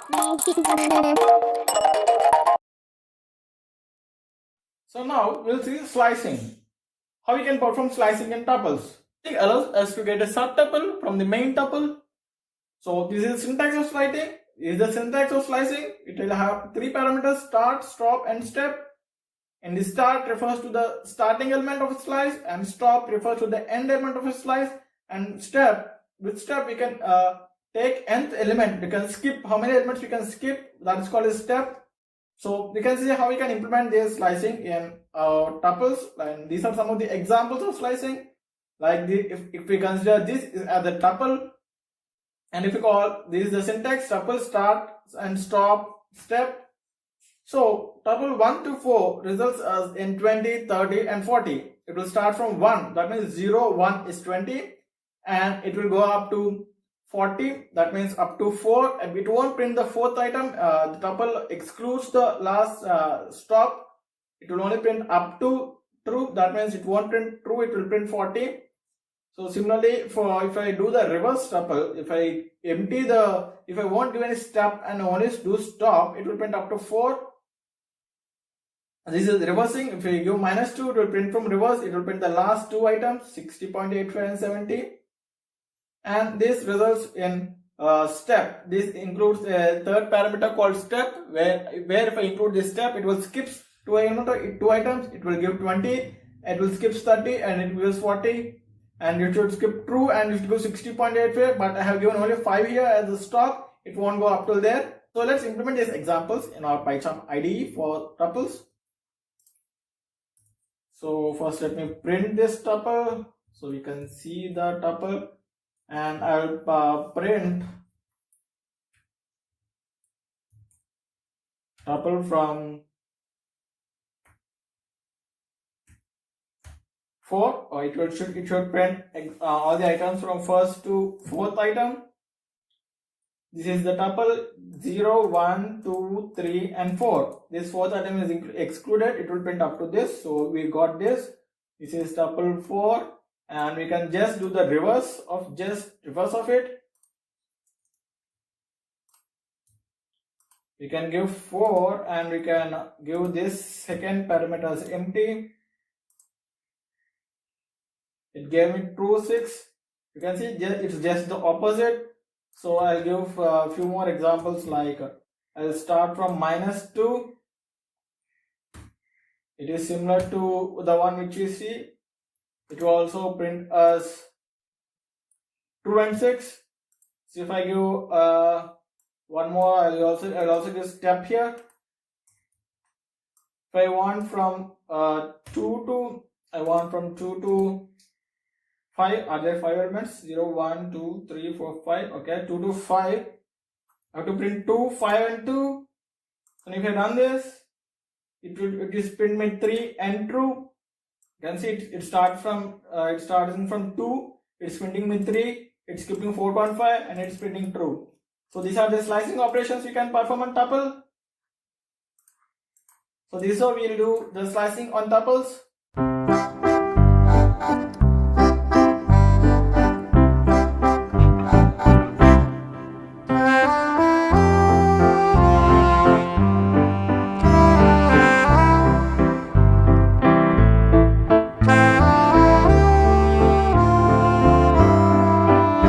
So now we'll see slicing. How we can perform slicing in tuples. It allows us to get a subtuple from the main tuple. So this is syntax of slicing. Is the syntax of slicing. It will have three parameters: start, stop, and step. And the start refers to the starting element of a slice, and stop refers to the end element of a slice, and step, with step we can take nth element. We can skip how many elements we can skip. That is called a step. So we can see how we can implement this slicing in tuples, and these are some of the examples of slicing. Like if we consider this as a tuple, and if we call this is the syntax: tuple start and stop step. So tuple 1 to 4 results as in 20, 30, and 40. It will start from 1, that means 0, 1 is 20, and it will go up to 40, that means up to 4, and it won't print the fourth item. The tuple excludes the last stop. It will only print up to true, that means it won't print true, it will print 40. So similarly, for if I do the reverse tuple, if I won't give any step and only do stop, it will print up to 4. This is reversing. If we give -2, it will print from reverse. It will print the last two items, 60.85 and 70. And this results in step. This includes a third parameter called step, where if I include this step, it will skip two items. It will give 20. It will skip 30 and it gives 40. And it should skip true and it will give 60.85. But I have given only 5 here as a stop. It won't go up till there. So let's implement these examples in our Python IDE for tuples. So first let me print this tuple so we can see the tuple, and I'll print tuple from 4, or it should print all the items from first to fourth item. This is the tuple 0, 1, 2, 3, and 4. This fourth item is excluded. It will print up to this. So we got this. This is tuple 4, and we can just do the reverse of it. We can give 4, and we can give this second parameter as empty. It gave me true 6. You can see it's just the opposite. So I'll give a few more examples, like I'll start from -2. It is similar to the one which you see. It will also print as true and 6. So if I give one more, I'll also give step here. If I want from 2 to 5, are there 5 elements? 0, 1, 2, 3, 4, 5. Okay, 2 to 5. I have to print 2, 5, and 2. And if I done this, it is print me 3 and true. You can see it starts from 2. It's printing me 3. It's skipping 4.5, and it's printing true. So these are the slicing operations you can perform on tuple. So this is how we'll do the slicing on tuples.